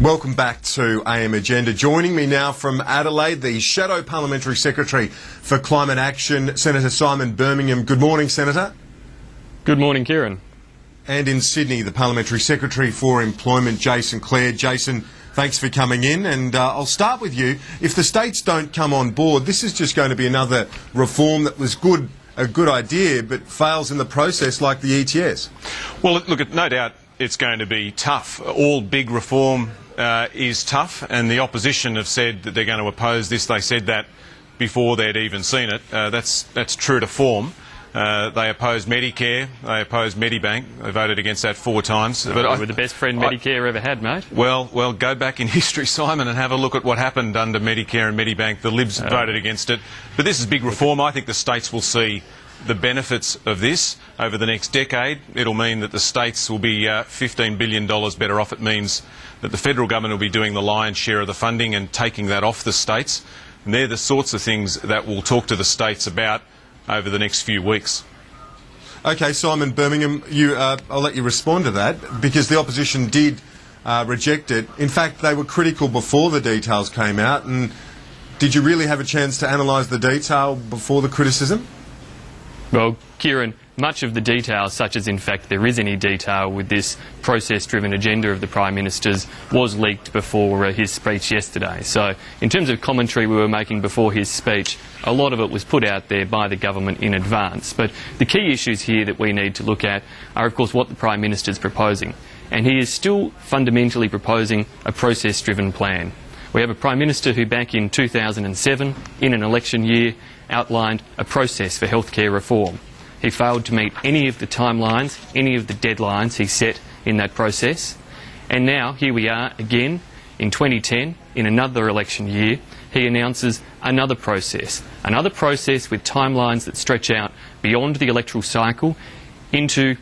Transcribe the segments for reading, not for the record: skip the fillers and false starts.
Welcome back to AM Agenda. Joining me now from Adelaide, the Shadow Parliamentary Secretary for Climate Action, Senator Simon Birmingham. Good morning, Senator. Good morning, Kieran. And in Sydney, the Parliamentary Secretary for Employment, Jason Clare. Jason, thanks for coming in, and I'll start with you. If the states don't come on board, this is just going to be another reform that was a good idea, but fails in the process like the ETS. Well, look, no doubt it's going to be tough. All big reform is tough, and the opposition have said that they're going to oppose this. They said that before they'd even seen it. That's true to form. They opposed Medicare, they opposed Medibank. They voted against that 4 times. But they were the best friend Medicare ever had, mate. Well, go back in history, Simon, and have a look at what happened under Medicare and Medibank. The Libs voted against it. But this is big reform. I think the states will see the benefits of this over the next decade. It'll mean that the states will be $15 billion better off. It means that the federal government will be doing the lion's share of the funding and taking that off the states. And they're the sorts of things that we'll talk to the states about over the next few weeks. OK, Simon Birmingham, I'll let you respond to that, because the opposition did reject it. In fact, they were critical before the details came out. And did you really have a chance to analyse the detail before the criticism? Well, Kieran, much of the detail, such as in fact there is any detail with this process-driven agenda of the Prime Minister's, was leaked before his speech yesterday. So in terms of commentary we were making before his speech, a lot of it was put out there by the government in advance. But the key issues here that we need to look at are, of course, what the Prime Minister's proposing. And he is still fundamentally proposing a process-driven plan. We have a Prime Minister who back in 2007, in an election year, outlined a process for healthcare reform. He failed to meet any of the timelines, any of the deadlines he set in that process. And now, here we are again in 2010, in another election year, he announces another process with timelines that stretch out beyond the electoral cycle into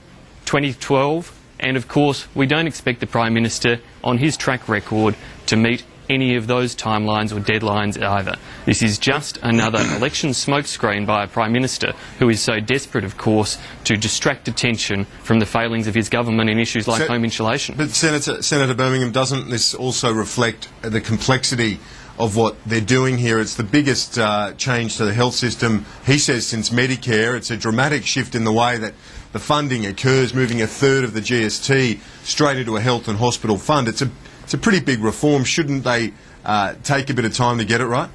2012. And of course, we don't expect the Prime Minister, on his track record, to meet any of those timelines or deadlines either. This is just another election smokescreen by a Prime Minister who is so desperate, of course, to distract attention from the failings of his government in issues like home insulation. But Senator Birmingham, doesn't this also reflect the complexity of what they're doing here? It's the biggest change to the health system, he says, since Medicare. It's a dramatic shift in the way that the funding occurs, moving a third of the GST straight into a health and hospital fund. It's a pretty big reform. Shouldn't they take a bit of time to get it right?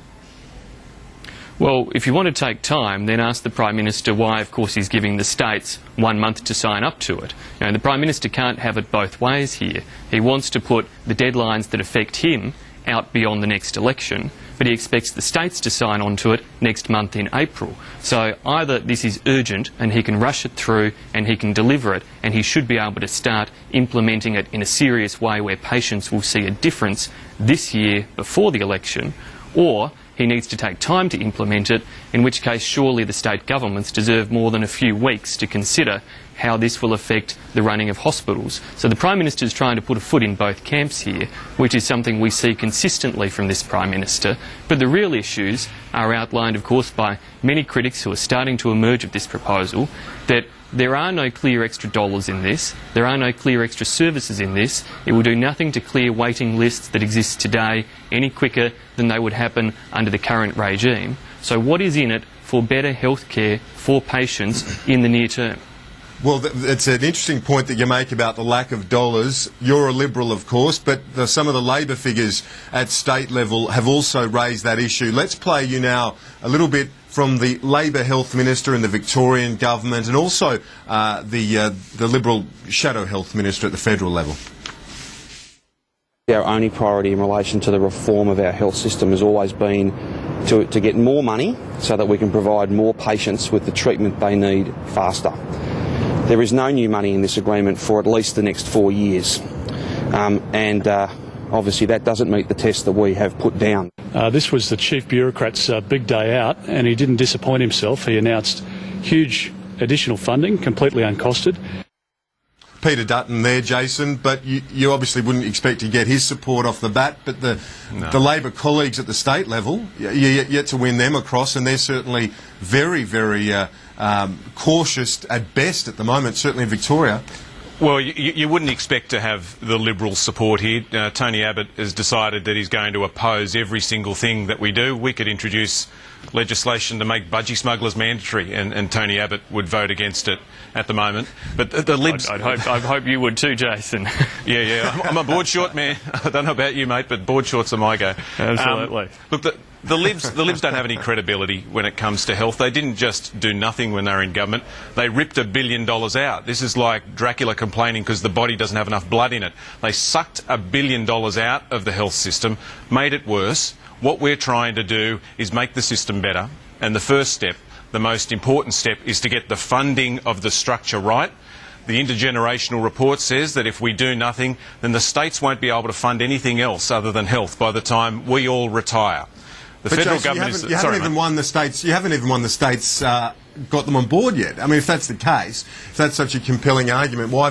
Well, if you want to take time, then ask the Prime Minister why, of course, he's giving the states 1 month to sign up to it. You know, the Prime Minister can't have it both ways here. He wants to put the deadlines that affect him out beyond the next election, but he expects the states to sign on to it next month in April. So either this is urgent and he can rush it through and he can deliver it, and he should be able to start implementing it in a serious way where patients will see a difference this year before the election, or he needs to take time to implement it, in which case surely the state governments deserve more than a few weeks to consider how this will affect the running of hospitals. So the Prime Minister is trying to put a foot in both camps here, which is something we see consistently from this Prime Minister. But the real issues are outlined, of course, by many critics who are starting to emerge of this proposal, that there are no clear extra dollars in this, there are no clear extra services in this. It will do nothing to clear waiting lists that exist today any quicker than they would happen under the current regime. So what is in it for better health care for patients in the near term? Well, it's an interesting point that you make about the lack of dollars. You're a Liberal, of course, but some of the Labor figures at state level have also raised that issue. Let's play you now a little bit from the Labor Health Minister in the Victorian government, and also the Liberal Shadow Health Minister at the federal level. Our only priority in relation to the reform of our health system has always been to get more money so that we can provide more patients with the treatment they need faster. There is no new money in this agreement for at least the next 4 years, and obviously that doesn't meet the test that we have put down. This was the chief bureaucrat's big day out, and he didn't disappoint himself. He announced huge additional funding, completely uncosted. Peter Dutton there, Jason, but you obviously wouldn't expect to get his support off the bat, but the Labor colleagues at the state level, you're yet to win them across, and they're certainly very, very cautious at best at the moment, certainly in Victoria. Well, you wouldn't expect to have the Liberals' support here. Tony Abbott has decided that he's going to oppose every single thing that we do. We could introduce legislation to make budgie smugglers mandatory, and Tony Abbott would vote against it at the moment. But the Libs... I hope you would too, Jason. Yeah. I'm a board short man. I don't know about you, mate, but board shorts are my go. Absolutely. Look, the Libs don't have any credibility when it comes to health. They didn't just do nothing when they were in government. They ripped $1 billion out. This is like Dracula complaining because the body doesn't have enough blood in it. They sucked $1 billion out of the health system, made it worse. What we're trying to do is make the system better. And the first step, the most important step, is to get the funding of the structure right. The intergenerational report says that if we do nothing, then the states won't be able to fund anything else other than health by the time we all retire. The federal Jason, government you haven't even won the states. You haven't even won the states. Got them on board yet. I mean, if that's the case, if that's such a compelling argument, why